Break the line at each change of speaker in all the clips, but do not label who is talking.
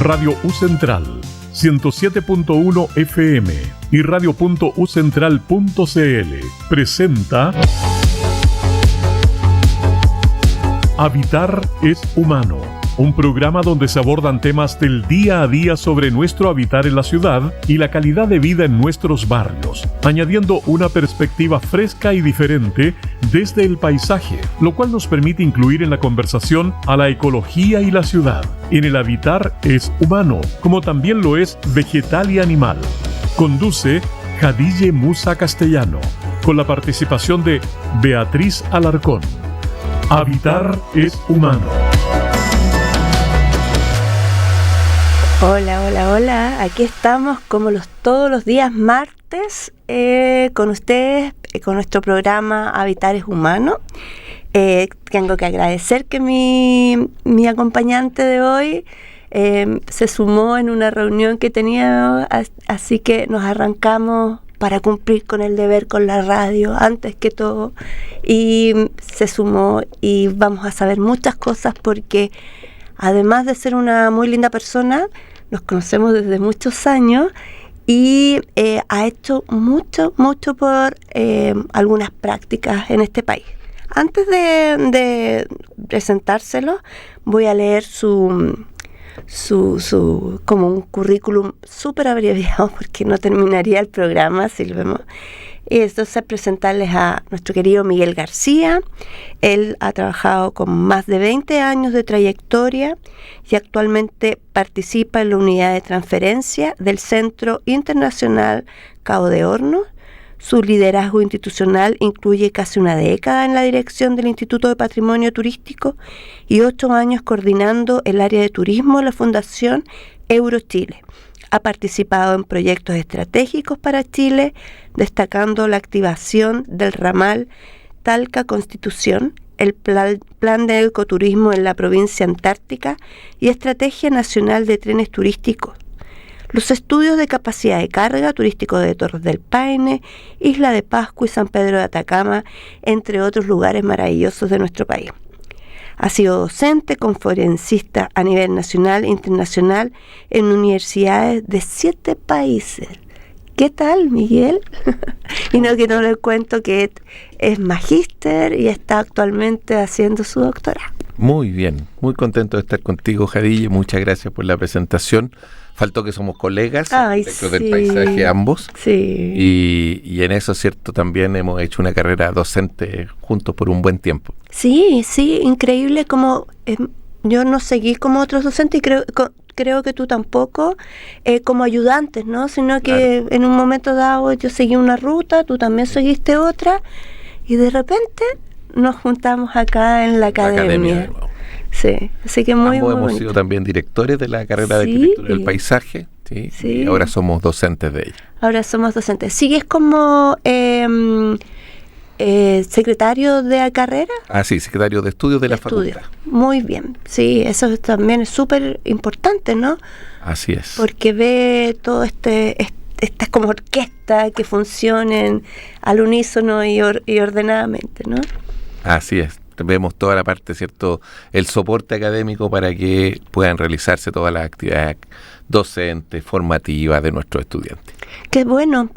Radio U Central 107.1 FM y radio.ucentral.cl presenta Habitar es Humano, un programa donde se abordan temas del día a día sobre nuestro habitar en la ciudad y la calidad de vida en nuestros barrios, añadiendo una perspectiva fresca y diferente desde el paisaje, lo cual nos permite incluir en la conversación a la ecología y la ciudad. En el habitar es humano, como también lo es vegetal y animal. Conduce Jadille Musa Castellano, con la participación de Beatriz Alarcón. Habitar es humano.
Hola, hola, hola. Aquí estamos como todos los días martes con ustedes, con nuestro programa Habitar es Humano. Tengo que agradecer que mi acompañante de hoy se sumó en una reunión que tenía, así que nos arrancamos para cumplir con el deber con la radio antes que todo, y se sumó y vamos a saber muchas cosas porque además de ser una muy linda persona, nos conocemos desde muchos años y ha hecho mucho por algunas prácticas en este país. Antes de presentárselo, voy a leer su como un currículum súper abreviado porque no terminaría el programa si lo vemos. Y entonces presentarles a nuestro querido Miguel García. Él ha trabajado con más de 20 años de trayectoria y actualmente participa en la unidad de transferencia del Centro Internacional Cabo de Hornos. Su liderazgo institucional incluye casi una década en la dirección del Instituto de Patrimonio Turístico y 8 años coordinando el área de turismo de la Fundación Eurochile. Ha participado en proyectos estratégicos para Chile, destacando la activación del ramal Talca-Constitución, el plan de ecoturismo en la provincia antártica y Estrategia Nacional de Trenes Turísticos. Los estudios de capacidad de carga turístico de Torres del Paine, Isla de Pascua y San Pedro de Atacama, entre otros lugares maravillosos de nuestro país. Ha sido docente, conferencista a nivel nacional e internacional en universidades de 7 países. ¿Qué tal, Miguel? Y no les cuento que es magíster y está actualmente haciendo su doctorado.
Muy bien, muy contento de estar contigo, Jadille. Muchas gracias por la presentación. Faltó que somos colegas dentro del paisaje ambos.
Sí.
Y en eso, cierto, también hemos hecho una carrera docente juntos por un buen tiempo.
Sí, increíble como yo no seguí como otros docentes y creo que tú tampoco como ayudantes, ¿no? Sino que en un momento dado yo seguí una ruta, tú también seguiste otra y de repente nos juntamos acá en la academia. Sí, así que muy
ambos hemos
bonito.
sido también directores de la carrera de arquitectura del paisaje, ¿sí? Y ahora somos docentes de ella.
Ahora somos docentes. ¿Sigues como secretario de la carrera?
Sí, secretario de estudios de la facultad.
Muy bien, sí, eso también es súper importante, ¿no?
Así es.
Porque ve todo esta como orquesta que funcionen al unísono y ordenadamente, ¿no?
Así es. Vemos toda la parte, ¿cierto? El soporte académico para que puedan realizarse todas las actividades docentes, formativas de nuestros estudiantes. Qué
bueno,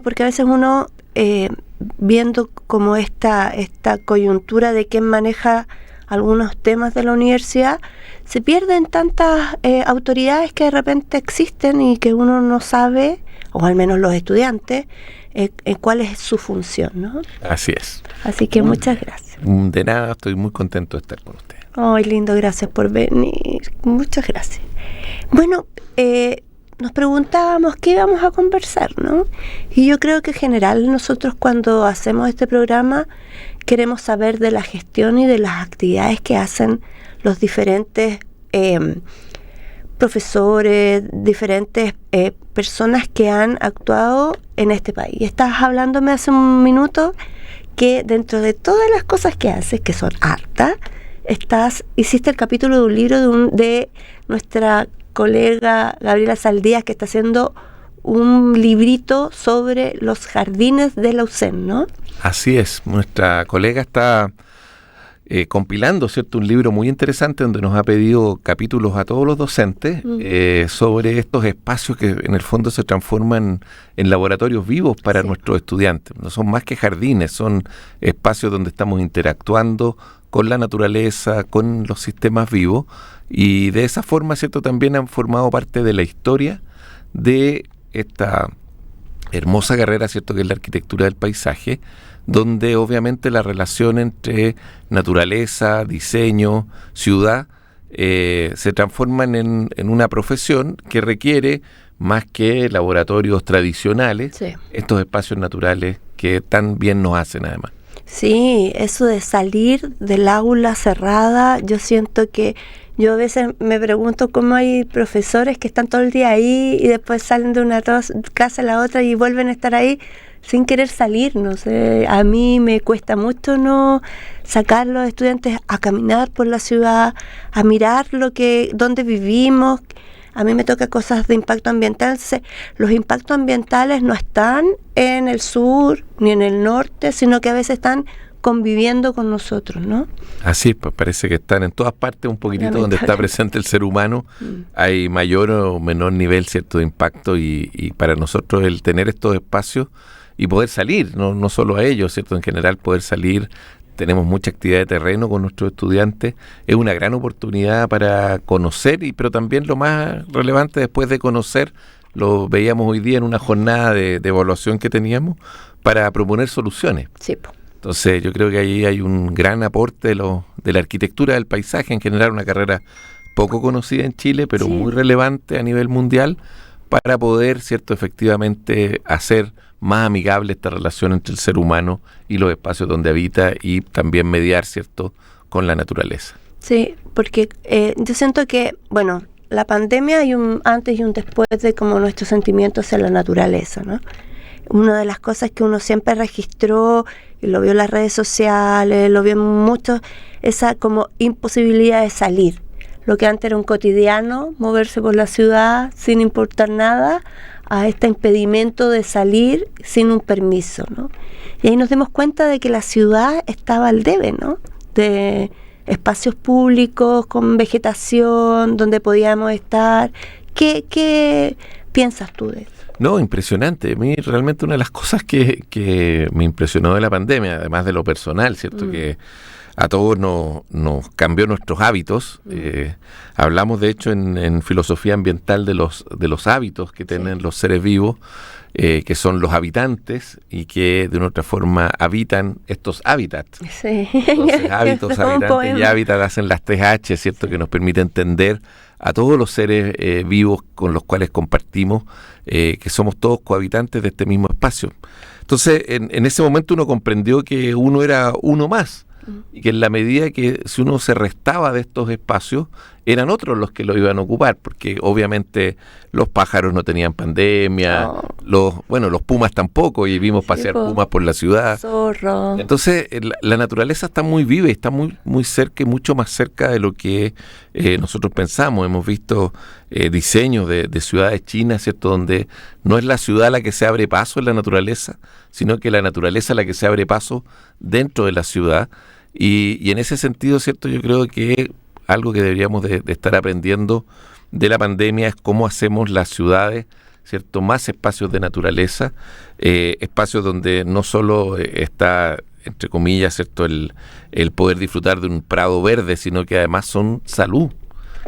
porque a veces uno, viendo como esta coyuntura de quién maneja algunos temas de la universidad, se pierden tantas autoridades que de repente existen y que uno no sabe, o al menos los estudiantes, cuál es su función, ¿no?
Así es.
Así que muchas gracias.
De nada, estoy muy contento de estar con usted.
Ay, lindo, gracias por venir. Muchas gracias. Bueno, nos preguntábamos qué íbamos a conversar, ¿no? Y yo creo que en general nosotros cuando hacemos este programa queremos saber de la gestión y de las actividades que hacen los diferentes profesores, diferentes personas que han actuado en este país. Estabas hablándome hace un minuto que dentro de todas las cosas que haces, que son hartas, hiciste el capítulo de un libro de nuestra colega Gabriela Saldías, que está haciendo un librito sobre los jardines de la UCEN, ¿no?
Así es, nuestra colega está compilando, ¿cierto?, un libro muy interesante donde nos ha pedido capítulos a todos los docentes sobre estos espacios que en el fondo se transforman en laboratorios vivos para nuestros estudiantes. No son más que jardines, son espacios donde estamos interactuando con la naturaleza, con los sistemas vivos, y de esa forma, ¿cierto?, también han formado parte de la historia de esta hermosa carrera, ¿cierto?, que es la arquitectura del paisaje, donde obviamente la relación entre naturaleza, diseño, ciudad, se transforman en una profesión que requiere, más que laboratorios tradicionales, estos espacios naturales que tan bien nos hacen además.
Sí, eso de salir del aula cerrada, yo siento que yo a veces me pregunto cómo hay profesores que están todo el día ahí y después salen de una clase a la otra y vuelven a estar ahí sin querer salir. No sé, a mí me cuesta mucho no sacar a los estudiantes a caminar por la ciudad, a mirar dónde vivimos. A mí me toca cosas de impacto ambiental. Los impactos ambientales no están en el sur ni en el norte, sino que a veces están conviviendo con nosotros, ¿no?
Así, pues parece que están en todas partes un poquitito donde está presente el ser humano. Hay mayor o menor nivel, ¿cierto?, de impacto, y para nosotros el tener estos espacios y poder salir, no solo a ellos, ¿cierto?, en general poder salir. Tenemos mucha actividad de terreno con nuestros estudiantes, es una gran oportunidad para conocer, pero también lo más relevante después de conocer, lo veíamos hoy día en una jornada de evaluación que teníamos, para proponer soluciones.
Sí.
Entonces yo creo que ahí hay un gran aporte de la arquitectura del paisaje, en general una carrera poco conocida en Chile, pero muy relevante a nivel mundial, para poder, ¿cierto?, efectivamente hacer más amigable esta relación entre el ser humano y los espacios donde habita, y también mediar, ¿cierto?, con la naturaleza.
Sí, porque yo siento que, bueno, la pandemia hay un antes y un después de como nuestros sentimientos hacia la naturaleza, ¿no? Una de las cosas que uno siempre registró, y lo vio en las redes sociales, lo vio en muchos, esa como imposibilidad de salir. Lo que antes era un cotidiano, moverse por la ciudad sin importar nada, a este impedimento de salir sin un permiso, ¿no? Y ahí nos dimos cuenta de que la ciudad estaba al debe, ¿no?, de espacios públicos con vegetación, donde podíamos estar. ¿Qué piensas tú de eso?
No, impresionante. A mí realmente una de las cosas que me impresionó de la pandemia, además de lo personal, ¿cierto?, que a todos nos cambió nuestros hábitos. Hablamos, de hecho, en filosofía ambiental de los hábitos que tienen los seres vivos, que son los habitantes y que de una otra forma habitan estos hábitats.
Sí.
Entonces, hábitos, habitantes y hábitat hacen las 3H, ¿cierto?, que nos permite entender a todos los seres vivos con los cuales compartimos, que somos todos cohabitantes de este mismo espacio. Entonces, en ese momento uno comprendió que uno era uno más, y que en la medida que si uno se restaba de estos espacios, eran otros los que lo iban a ocupar, porque obviamente los pájaros no tenían pandemia, los pumas tampoco, y vimos pasear pumas por la ciudad.
Zorro.
Entonces la naturaleza está muy viva y está muy, muy cerca, y mucho más cerca de lo que nosotros pensamos. Hemos visto diseños de ciudades chinas, ¿cierto?, donde no es la ciudad la que se abre paso en la naturaleza, sino que la naturaleza es la que se abre paso dentro de la ciudad. Y en ese sentido, ¿cierto?, yo creo que algo que deberíamos de estar aprendiendo de la pandemia es cómo hacemos las ciudades, ¿cierto?, más espacios de naturaleza, espacios donde no solo está, entre comillas, ¿cierto?, el poder disfrutar de un prado verde, sino que además son salud,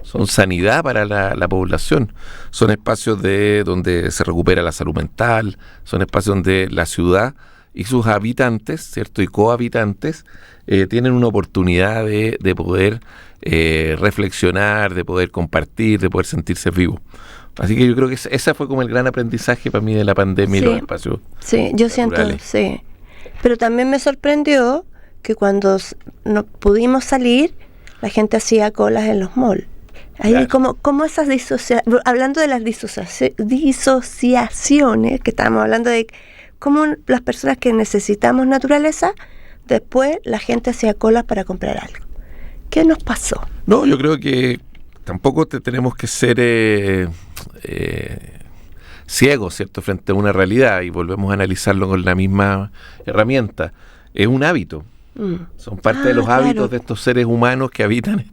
son sanidad para la población. Son espacios donde se recupera la salud mental, son espacios donde la ciudad y sus habitantes, ¿cierto?, y cohabitantes tienen una oportunidad de poder reflexionar, de poder compartir, de poder sentirse vivos. Así que yo creo que ese fue como el gran aprendizaje para mí de la pandemia, y los espacios
yo naturales. Siento, pero también me sorprendió que cuando no pudimos salir, la gente hacía colas en los malls. Ahí como esas disociaciones, hablando de las disociaciones, que estábamos hablando de cómo las personas que necesitamos naturaleza, después la gente hacía colas para comprar algo. ¿Qué nos pasó?
No, yo creo que tampoco tenemos que ser ciegos, ¿cierto?, frente a una realidad, y volvemos a analizarlo con la misma herramienta. Es un hábito. Son parte de los hábitos de estos seres humanos que habitan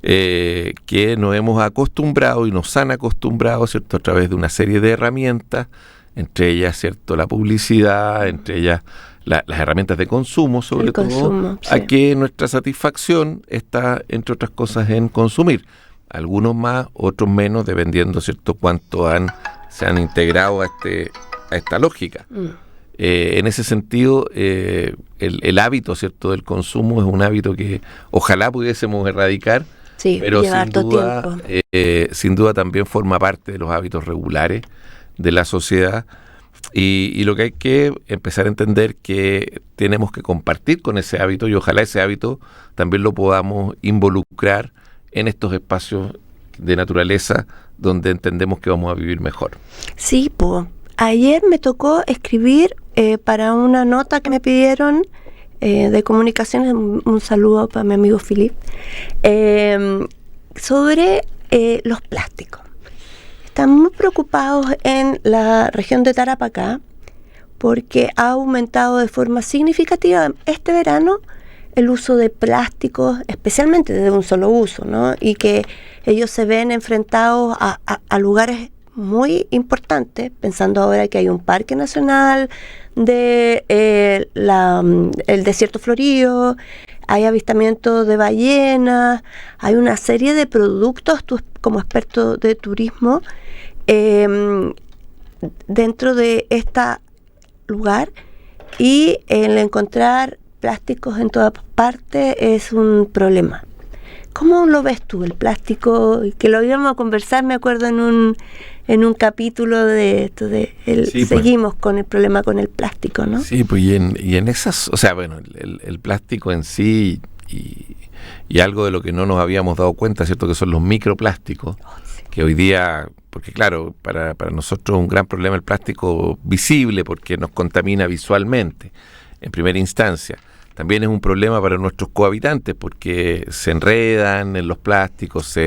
que nos hemos acostumbrado y nos han acostumbrado, ¿cierto?, a través de una serie de herramientas, entre ellas, ¿cierto?, la publicidad, entre ellas las herramientas de consumo, sobre todo, a que nuestra satisfacción está, entre otras cosas, en consumir. Algunos más, otros menos, dependiendo, ¿cierto?, cuánto se han integrado a esta lógica. En ese sentido, el hábito, ¿cierto?, del consumo es un hábito que ojalá pudiésemos erradicar, pero sin duda también forma parte de los hábitos regulares de la sociedad. Y lo que hay que empezar a entender que tenemos que compartir con ese hábito, y ojalá ese hábito también lo podamos involucrar en estos espacios de naturaleza donde entendemos que vamos a vivir mejor.
Sí, pues ayer me tocó escribir para una nota que me pidieron de comunicaciones, un saludo para mi amigo Philip, sobre los plásticos. Están muy preocupados en la región de Tarapacá porque ha aumentado de forma significativa este verano el uso de plásticos, especialmente de un solo uso, ¿no? Y que ellos se ven enfrentados a lugares muy importantes, pensando ahora que hay un parque nacional de el desierto florido, hay avistamientos de ballenas, hay una serie de productos, tú como experto de turismo, dentro de este lugar, y el encontrar plásticos en todas partes es un problema. ¿Cómo lo ves tú, el plástico? Que lo íbamos a conversar, me acuerdo, en un capítulo de esto, seguimos con el problema con el plástico, ¿no?
Sí, pues y en esas, o sea, bueno, el plástico en sí y algo de lo que no nos habíamos dado cuenta, ¿cierto?, que son los microplásticos, que hoy día, porque claro, para nosotros es un gran problema el plástico visible porque nos contamina visualmente, en primera instancia. También es un problema para nuestros cohabitantes porque se enredan en los plásticos,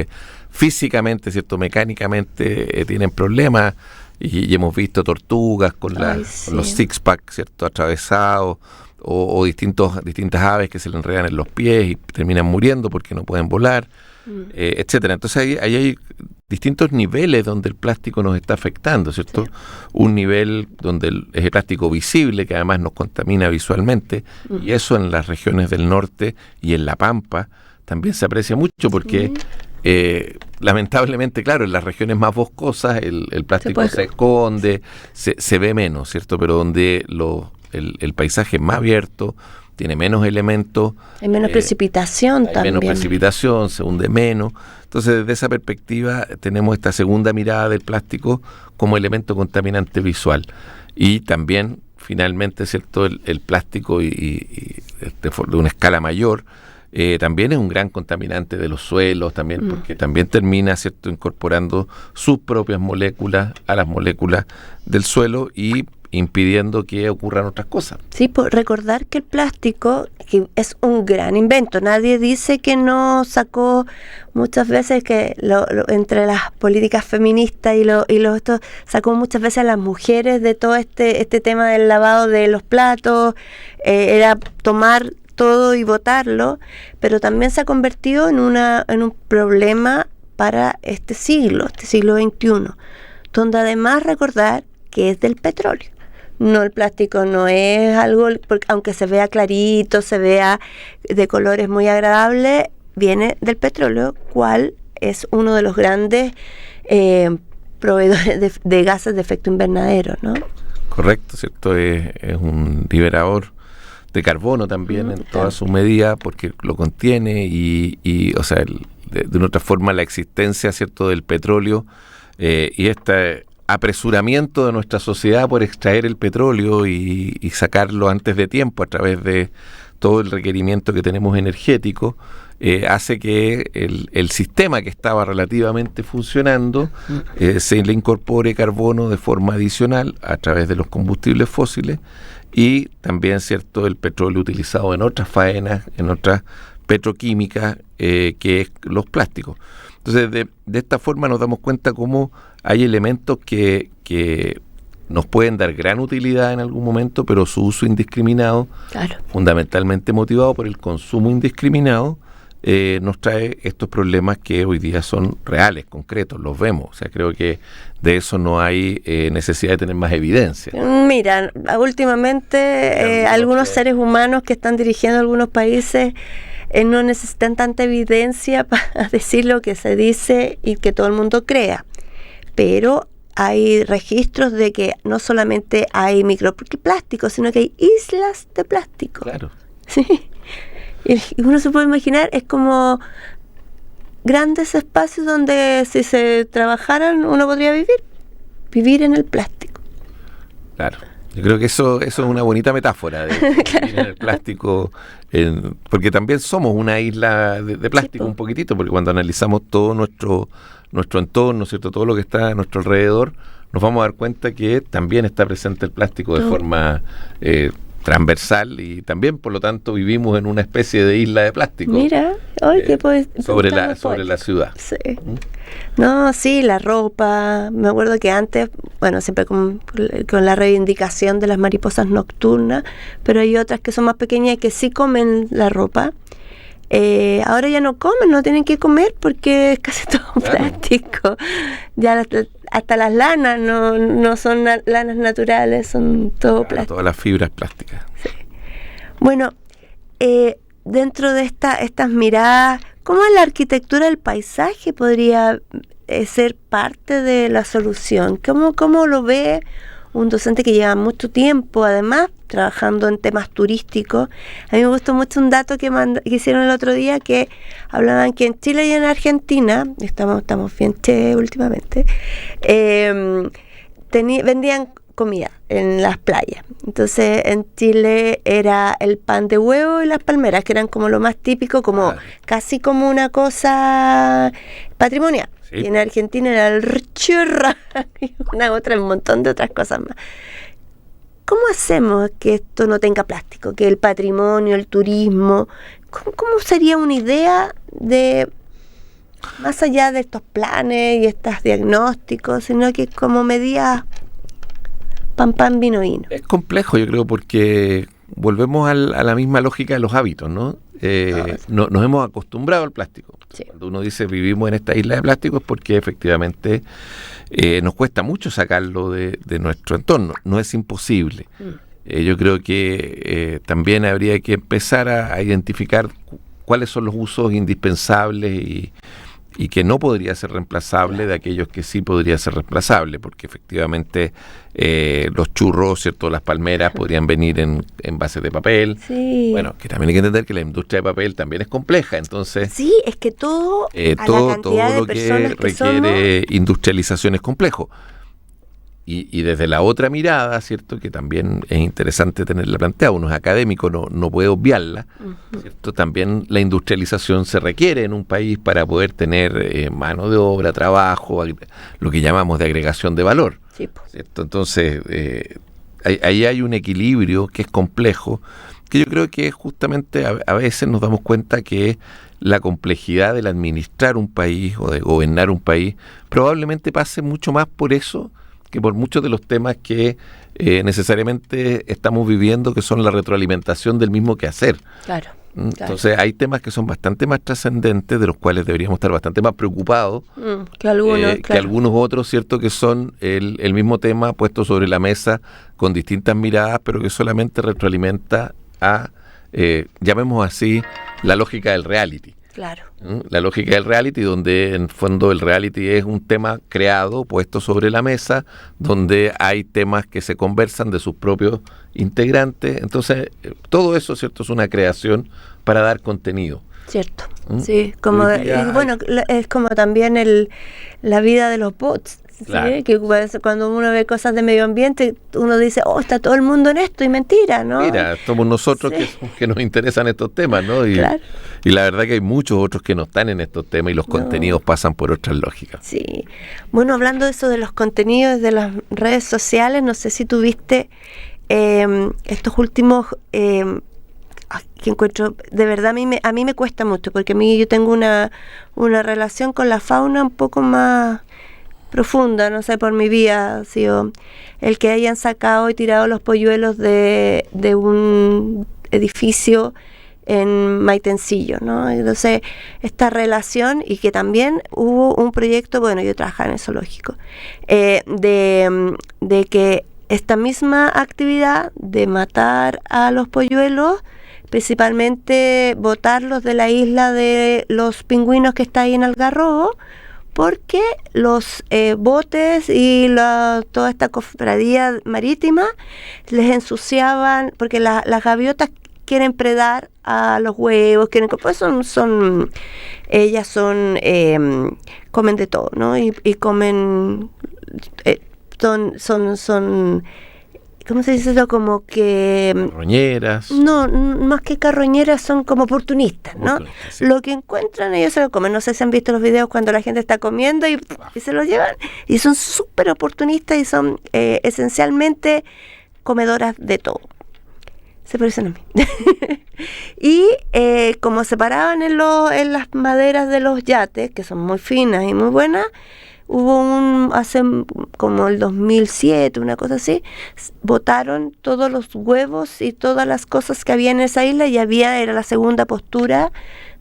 físicamente, ¿cierto?, mecánicamente tienen problemas, y hemos visto tortugas con los six-pack, ¿cierto?, atravesados, o distintas aves que se le enredan en los pies y terminan muriendo porque no pueden volar, etcétera. Entonces ahí hay distintos niveles donde el plástico nos está afectando, ¿cierto? Sí. Un nivel donde es el plástico visible, que además nos contamina visualmente, y eso en las regiones del norte y en La Pampa también se aprecia mucho porque lamentablemente, claro, en las regiones más boscosas el plástico se esconde, se ve menos, ¿cierto? Pero donde el paisaje es más abierto, tiene menos elementos. Hay menos
precipitación también.
Menos precipitación, se hunde menos. Entonces, desde esa perspectiva, tenemos esta segunda mirada del plástico como elemento contaminante visual. Y también, finalmente, ¿cierto?, el plástico de una escala mayor, también es un gran contaminante de los suelos, también porque también termina, ¿cierto?, incorporando sus propias moléculas a las moléculas del suelo y impidiendo que ocurran otras cosas.
Sí, por recordar que el plástico que es un gran invento. Nadie dice que no sacó muchas veces que entre las políticas feministas esto sacó muchas veces a las mujeres de todo este tema del lavado de los platos, era tomar todo y botarlo, pero también se ha convertido en un problema para este siglo XXI, donde además recordar que es del petróleo. No, el plástico no es algo, porque aunque se vea clarito, se vea de colores muy agradables, viene del petróleo, cual es uno de los grandes proveedores de gases de efecto invernadero, ¿no?
Correcto, ¿cierto? Es un liberador de carbono también en toda su medida, porque lo contiene y o sea, de una otra forma la existencia, ¿cierto?, del petróleo y este apresuramiento de nuestra sociedad por extraer el petróleo y sacarlo antes de tiempo a través de todo el requerimiento que tenemos energético, hace que el sistema que estaba relativamente funcionando se le incorpore carbono de forma adicional a través de los combustibles fósiles y también, ¿cierto?, el petróleo utilizado en otras faenas, en otras petroquímicas, que es los plásticos. Entonces, de esta forma nos damos cuenta cómo hay elementos que nos pueden dar gran utilidad en algún momento, pero su uso indiscriminado,
Claro.
fundamentalmente motivado por el consumo indiscriminado, nos trae estos problemas que hoy día son reales, concretos, los vemos. O sea, creo que de eso no hay necesidad de tener más evidencia.
Mira, últimamente algunos seres humanos que están dirigiendo algunos países no necesitan tanta evidencia para decir lo que se dice y que todo el mundo crea. Pero hay registros de que no solamente hay microplásticos, sino que hay islas de plástico.
Claro.
Sí. Y uno se puede imaginar, es como grandes espacios donde si se trabajaran uno podría vivir en el plástico.
Claro. Yo creo que eso es una bonita metáfora de vivir en el plástico, porque también somos una isla de plástico,
Sí,
un poquitito, porque cuando analizamos todo nuestro entorno, ¿cierto? Todo lo que está a nuestro alrededor, nos vamos a dar cuenta que también está presente el plástico de forma transversal, y también, por lo tanto, vivimos en una especie de isla de plástico.
Mira, hoy que puedes
sobre la ciudad.
Sí. No, sí, la ropa. Me acuerdo que antes, bueno, siempre con la reivindicación de las mariposas nocturnas, pero hay otras que son más pequeñas y que sí comen la ropa. Ahora ya no comen, no tienen que comer porque es casi todo plástico. Ya hasta las lanas no son lanas naturales, son todo plástico.
Todas las fibras plásticas.
Sí. Bueno, dentro de estas miradas, ¿cómo la arquitectura del paisaje podría ser parte de la solución? ¿Cómo lo ve un docente que lleva mucho tiempo, además, trabajando en temas turísticos? A mí me gustó mucho un dato que hicieron el otro día, que hablaban que en Chile y en Argentina, estamos bien che últimamente, vendían comida en las playas. Entonces en Chile era el pan de huevo y las palmeras, que eran como lo más típico, como casi como una cosa patrimonial. Sí. Y en Argentina era el churra y un montón de otras cosas más. ¿Cómo hacemos que esto no tenga plástico? Que el patrimonio, el turismo, ¿cómo sería una idea de, más allá de estos planes y estos diagnósticos, sino que como medidas pan, vino.
Es complejo, yo creo, porque volvemos a la misma lógica de los hábitos, ¿no? Nos hemos acostumbrado al plástico. Sí. Cuando uno dice vivimos en esta isla de plástico es porque efectivamente nos cuesta mucho sacarlo de nuestro entorno. No es imposible. Yo creo que también habría que empezar a identificar cuáles son los usos indispensables y que no podría ser reemplazable de aquellos que sí podría ser reemplazable, porque efectivamente los churros, ¿cierto? Las palmeras podrían venir en envases de papel.
Sí.
Bueno, que también hay que entender que la industria de papel también es compleja, entonces...
Sí, es que todo
lo que requiere industrialización es complejo. Y desde la otra mirada, ¿cierto? Que también es interesante tenerla planteada, uno es académico, no puede obviarla, ¿cierto? También la industrialización se requiere en un país para poder tener mano de obra, trabajo, lo que llamamos de agregación de valor, ¿cierto? Entonces, ahí hay un equilibrio que es complejo, que yo creo que justamente a veces nos damos cuenta que la complejidad del administrar un país o de gobernar un país probablemente pase mucho más por eso que por muchos de los temas que necesariamente estamos viviendo, que son la retroalimentación del mismo quehacer.
Claro.
Entonces hay temas que son bastante más trascendentes, de los cuales deberíamos estar bastante más preocupados
que algunos
otros, ¿cierto? Que son el mismo tema puesto sobre la mesa con distintas miradas, pero que solamente retroalimenta a, llamemos así, la lógica del reality.
Claro.
La lógica del reality, donde en fondo el reality es un tema creado, puesto sobre la mesa, donde hay temas que se conversan de sus propios integrantes. Entonces, todo eso, ¿cierto? Es una creación para dar contenido.
Cierto, sí, como es como también la vida de los bots. Claro. ¿Sí? Que cuando uno ve cosas de medio ambiente, uno dice, está todo el mundo en esto, y mentira, ¿no?
Mira, somos nosotros que nos interesan estos temas, ¿no? Y la verdad que hay muchos otros que no están en estos temas y los contenidos pasan por otras lógicas.
Sí. Bueno, hablando de eso de los contenidos de las redes sociales, no sé si tuviste estos últimos... que encuentro, de verdad a mí me cuesta mucho, porque yo tengo una relación con la fauna un poco más profunda, no sé, por mi vida, ha sido el que hayan sacado y tirado los polluelos de un edificio en Maitencillo, ¿no? Entonces, esta relación, y que también hubo un proyecto, bueno, yo trabajaba en el zoológico, de que esta misma actividad de matar a los polluelos, principalmente botarlos de la isla de los pingüinos que está ahí en Algarrobo, porque los botes y toda esta cofradía marítima les ensuciaban, porque las gaviotas quieren predar a los huevos, pues ellas comen de todo, ¿no? Y comen, son ¿cómo se dice eso? Como que...
Carroñeras.
No, más que carroñeras, son como oportunistas, ¿no? Sí. Lo que encuentran ellos se lo comen. No sé si han visto los videos cuando la gente está comiendo y se lo llevan. Y son súper oportunistas y son esencialmente comedoras de todo. Se parecen a mí. Y como se paraban en las maderas de los yates, que son muy finas y muy buenas, hubo hace como el 2007, una cosa así, botaron todos los huevos y todas las cosas que había en esa isla, y era la segunda postura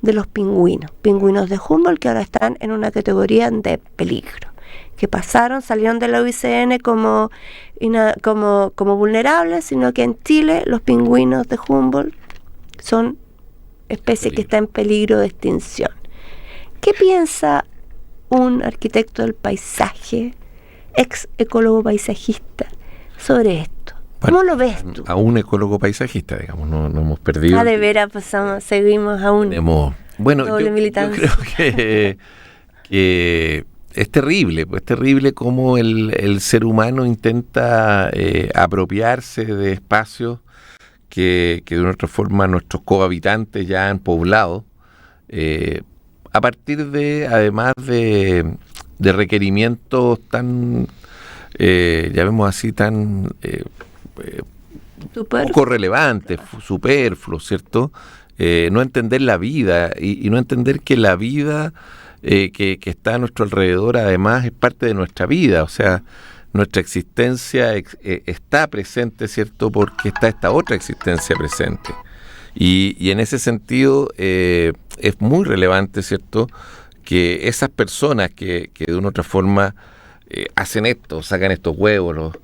de los pingüinos de Humboldt, que ahora están en una categoría de peligro, que salieron de la UICN como vulnerables, sino que en Chile los pingüinos de Humboldt son especie que está en peligro de extinción. ¿Qué piensa un arquitecto del paisaje, ex ecólogo paisajista, sobre esto? ¿Cómo lo ves tú?
A un ecólogo paisajista, digamos, no hemos perdido.
De veras, seguimos aún.
Bueno, yo creo que es terrible cómo el ser humano intenta apropiarse de espacios que de una otra forma nuestros cohabitantes ya han poblado, a partir además de requerimientos tan, llamémoslo así, tan poco relevantes, superfluos, ¿cierto? No entender la vida y no entender que la vida que está a nuestro alrededor además es parte de nuestra vida, o sea, nuestra existencia está presente, ¿cierto? Porque está esta otra existencia presente. Y en ese sentido es muy relevante, ¿cierto?, que esas personas que de una u otra forma hacen esto, sacan estos huevos,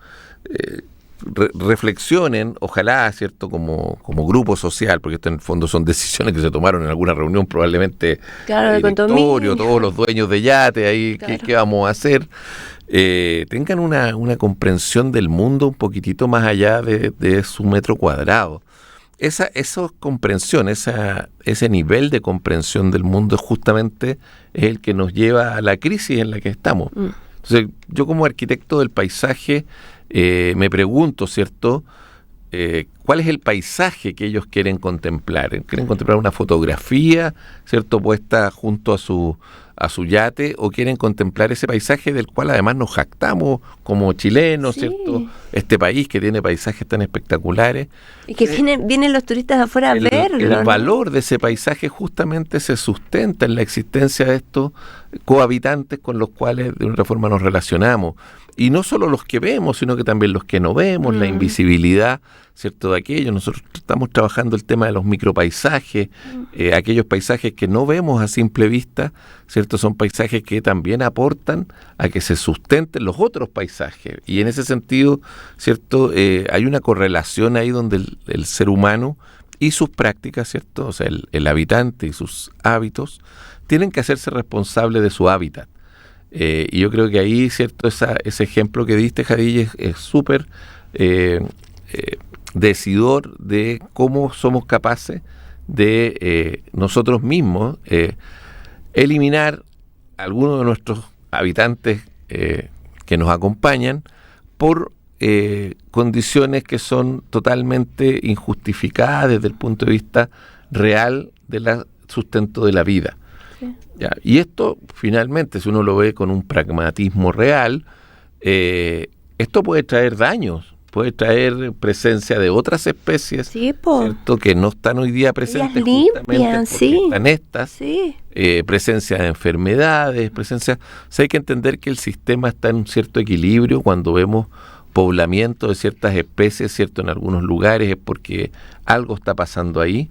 reflexionen, ojalá, ¿cierto?, como grupo social, porque esto en el fondo son decisiones que se tomaron en alguna reunión, probablemente directorio, todos los dueños de yate ahí, claro. ¿Qué vamos a hacer? Tengan una comprensión del mundo un poquitito más allá de su metro cuadrado. Esa comprensión, ese nivel de comprensión del mundo justamente es el que nos lleva a la crisis en la que estamos. Entonces, yo como arquitecto del paisaje me pregunto, ¿cierto?, ¿cuál es el paisaje que ellos quieren contemplar? ¿Quieren contemplar una fotografía, ¿cierto?, puesta junto a su yate, o quieren contemplar ese paisaje del cual además nos jactamos como chilenos, sí, ¿cierto? Este país que tiene paisajes tan espectaculares.
Y que vienen los turistas de afuera a verlo.
El valor de ese paisaje justamente se sustenta en la existencia de estos cohabitantes con los cuales de una forma nos relacionamos. Y no solo los que vemos, sino que también los que no vemos, la invisibilidad, ¿cierto?, de aquello. Nosotros estamos trabajando el tema de los micropaisajes, aquellos paisajes que no vemos a simple vista, ¿cierto? Son paisajes que también aportan a que se sustenten los otros paisajes. Y en ese sentido, ¿cierto?, hay una correlación ahí donde el ser humano y sus prácticas, ¿cierto?, o sea, el habitante y sus hábitos tienen que hacerse responsables de su hábitat. Y yo creo que ahí, ¿cierto?, ese ejemplo que diste, Jadilla, es súper decidor de cómo somos capaces de nosotros mismos eliminar a algunos de nuestros habitantes que nos acompañan por condiciones que son totalmente injustificadas desde el punto de vista real del sustento de la vida. Ya, y esto, finalmente, si uno lo ve con un pragmatismo real, esto puede traer daños puede traer presencia de otras especies,
Sí, po.
¿cierto? Que no están hoy día presentes
Ellas limpian,
justamente porque
sí.
están estas,
Sí.
presencia de enfermedades, o sea, hay que entender que el sistema está en un cierto equilibrio. Cuando vemos poblamiento de ciertas especies, ¿cierto? En algunos lugares es porque algo está pasando ahí.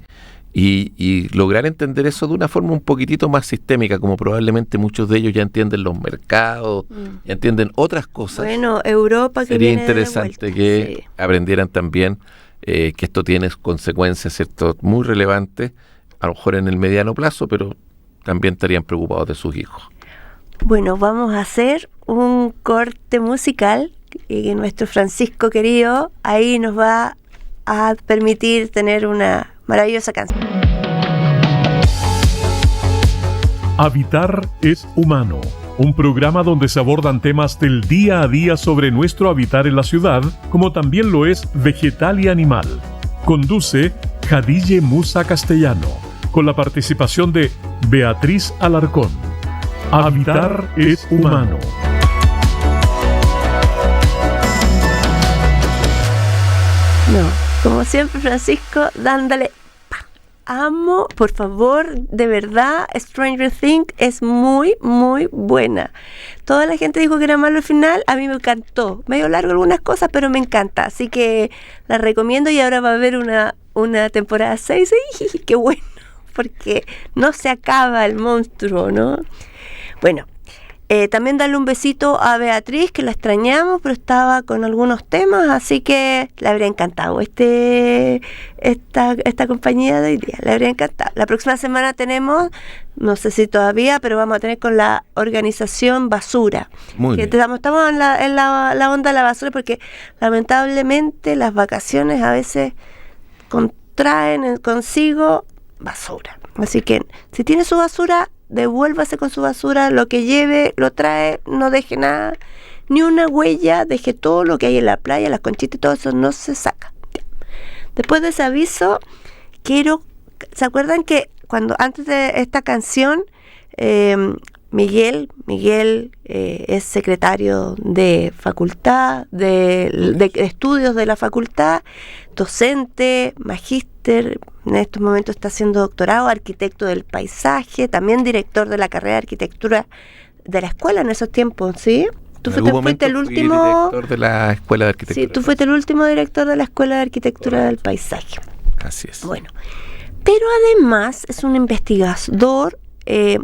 Y lograr entender eso de una forma un poquitito más sistémica, como probablemente muchos de ellos ya entienden los mercados, ya entienden otras cosas.
Bueno, Europa que
Sería
viene de
interesante
vuelta,
que
sí.
aprendieran también que esto tiene consecuencias, ¿cierto?, muy relevantes, a lo mejor en el mediano plazo, pero también estarían preocupados de sus hijos.
Bueno, vamos a hacer un corte musical y que nuestro Francisco querido ahí nos va a permitir tener una maravillosa canción.
Habitar es humano, un programa donde se abordan temas del día a día sobre nuestro habitar en la ciudad, como también lo es vegetal y animal. Conduce Khadije Musa Castellano, con la participación de Beatriz Alarcón. Habitar es humano.
No, como siempre, Francisco, dándole. Amo, por favor, de verdad, Stranger Things es muy, muy buena. Toda la gente dijo que era malo al final, a mí me encantó. Medio largo algunas cosas, pero me encanta. Así que la recomiendo y ahora va a haber una temporada 6. ¡Ay, qué bueno! Porque no se acaba el monstruo, ¿no? Bueno. También darle un besito a Beatriz, que la extrañamos, pero estaba con algunos temas, así que le habría encantado esta compañía de hoy día, le habría encantado. La próxima semana tenemos, no sé si todavía, pero vamos a tener con la organización Basura.
Muy bien.
Estamos en la onda de la basura, porque lamentablemente las vacaciones a veces contraen consigo basura. Así que si tiene su basura, devuélvase con su basura, lo que lleve, lo trae, no deje nada, ni una huella, deje todo lo que hay en la playa, las conchitas y todo eso, no se saca. Después de ese aviso, ¿se acuerdan que antes de esta canción, Miguel es secretario de facultad, de estudios de la facultad, docente, magíster, en estos momentos está haciendo doctorado, arquitecto del paisaje, también director de la carrera de arquitectura de la escuela en esos tiempos, ¿sí? Tú fuiste el último
director de la escuela de arquitectura.
Sí, tú fuiste el último director de la escuela de arquitectura del paisaje.
Así es.
Bueno, pero además es un investigador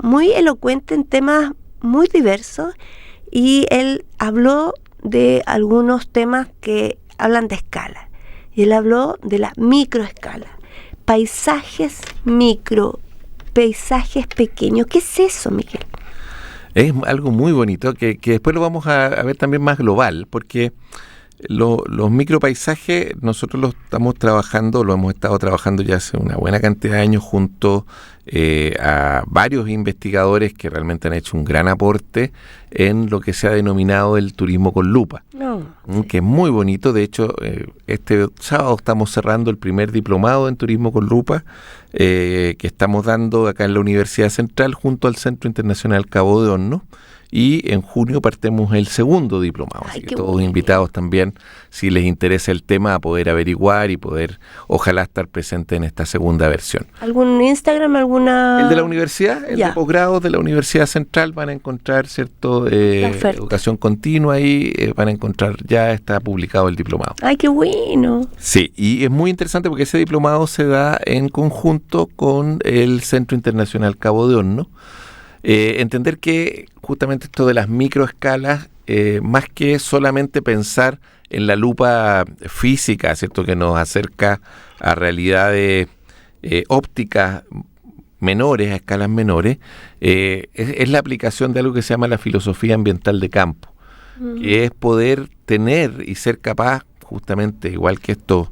muy elocuente en temas muy diversos, y él habló de algunos temas que hablan de escala, y él habló de la microescala, paisajes micro, paisajes pequeños. ¿Qué es eso, Miguel?
Es algo muy bonito que después lo vamos a ver también más global, porque los micropaisajes nosotros lo hemos estado trabajando ya hace una buena cantidad de años junto a varios investigadores que realmente han hecho un gran aporte en lo que se ha denominado el turismo con lupa, que es muy bonito. De hecho, este sábado estamos cerrando el primer diplomado en turismo con lupa que estamos dando acá en la Universidad Central junto al Centro Internacional Cabo de Hornos. Y en junio partemos el segundo diplomado. Así que todos invitados también, si les interesa el tema, a poder averiguar y poder, ojalá, estar presente en esta segunda versión.
¿Algún Instagram, alguna...?
El de la universidad, el de posgrado de la Universidad Central, van a encontrar, ¿cierto? Educación continua, y van a encontrar, ya está publicado el diplomado.
¡Ay, qué bueno!
Sí, y es muy interesante porque ese diplomado se da en conjunto con el Centro Internacional Cabo de Hornos. Entender que justamente esto de las microescalas, más que solamente pensar en la lupa física, ¿cierto?, que nos acerca a realidades ópticas menores, a escalas menores, es la aplicación de algo que se llama la filosofía ambiental de campo, que es poder tener y ser capaz, justamente igual que estos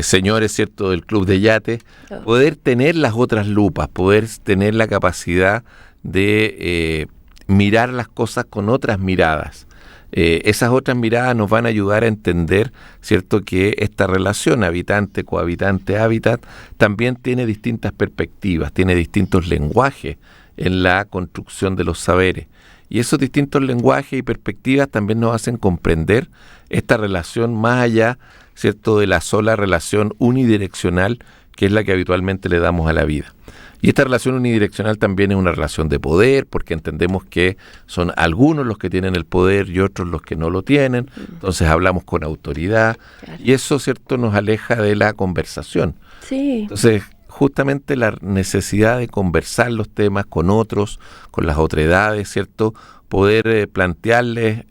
señores, ¿cierto?, del club de yate, poder tener las otras lupas, poder tener la capacidad de mirar las cosas con otras miradas. Esas otras miradas nos van a ayudar a entender, ¿cierto?, que esta relación habitante, cohabitante, hábitat también tiene distintas perspectivas, tiene distintos lenguajes en la construcción de los saberes. Y esos distintos lenguajes y perspectivas también nos hacen comprender esta relación más allá, ¿cierto?, de la sola relación unidireccional que es la que habitualmente le damos a la vida. Y esta relación unidireccional también es una relación de poder, porque entendemos que son algunos los que tienen el poder y otros los que no lo tienen. Entonces hablamos con autoridad, claro. Y eso, ¿cierto?, nos aleja de la conversación.
Sí.
Entonces, justamente la necesidad de conversar los temas con otros, con las otredades, ¿cierto?, poder plantearles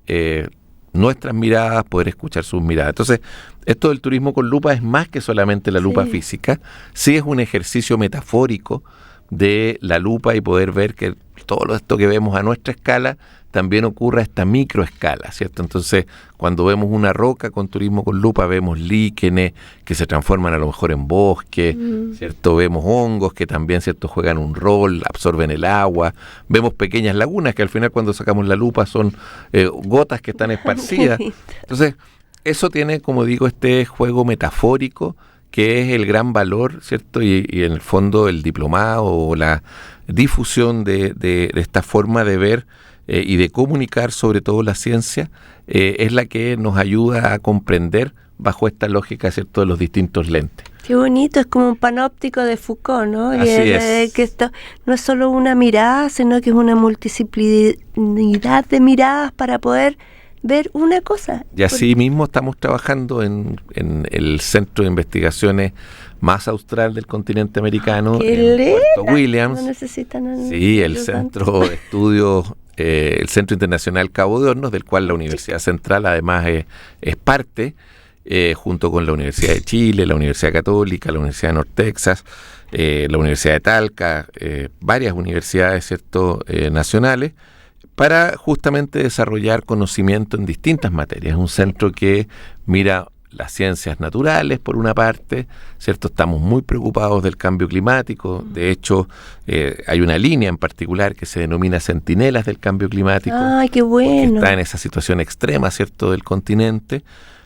nuestras miradas, poder escuchar sus miradas. Entonces, esto del turismo con lupa es más que solamente la lupa física, sí es un ejercicio metafórico de la lupa y poder ver que todo esto que vemos a nuestra escala también ocurre a esta microescala, ¿cierto? Entonces, cuando vemos una roca con turismo con lupa, vemos líquenes que se transforman a lo mejor en bosque, ¿cierto? Vemos hongos que también, ¿cierto?, juegan un rol, absorben el agua, vemos pequeñas lagunas que al final cuando sacamos la lupa son gotas que están esparcidas. Entonces, eso tiene, como digo, este juego metafórico que es el gran valor, ¿cierto? Y en el fondo el diplomado o la difusión de esta forma de ver y de comunicar sobre todo la ciencia es la que nos ayuda a comprender bajo esta lógica, ¿cierto?, de los distintos lentes.
Qué bonito, es como un panóptico de Foucault, ¿no?
Así es.
Que esto no es solo una mirada, sino que es una multidisciplinaridad de miradas para poder ver una cosa.
Y así mismo estamos trabajando en el centro de investigaciones más austral del continente americano, en Puerto Williams.
No necesitan
sí, el centro de estudios, el Centro Internacional Cabo de Hornos, del cual la Universidad Central además es parte, junto con la Universidad de Chile, la Universidad Católica, la Universidad de North Texas, la Universidad de Talca, varias universidades, ¿cierto?, nacionales, para justamente desarrollar conocimiento en distintas materias. Es un centro que mira las ciencias naturales, por una parte, ¿cierto? Estamos muy preocupados del cambio climático. De hecho, hay una línea en particular que se denomina Centinelas del Cambio Climático.
¡Ay, qué bueno!
Está en esa situación extrema, ¿cierto?, del continente.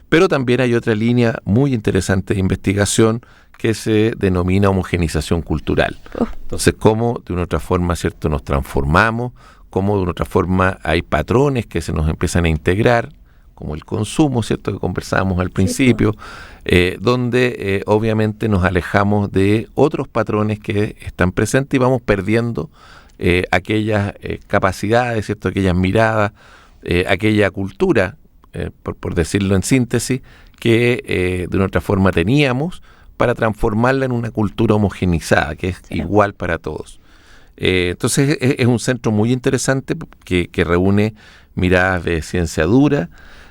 Pero también hay otra línea muy interesante de investigación que se denomina homogenización cultural. Entonces, cómo de una otra forma, ¿cierto?, nos transformamos, cómo de una otra forma hay patrones que se nos empiezan a integrar, como el consumo, ¿cierto?, que conversábamos al principio, donde obviamente nos alejamos de otros patrones que están presentes y vamos perdiendo aquellas capacidades, ¿cierto?, aquellas miradas, aquella cultura, por decirlo en síntesis, que de una otra forma teníamos para transformarla en una cultura homogenizada, que es igual para todos. Entonces es un centro muy interesante que reúne miradas de ciencia dura,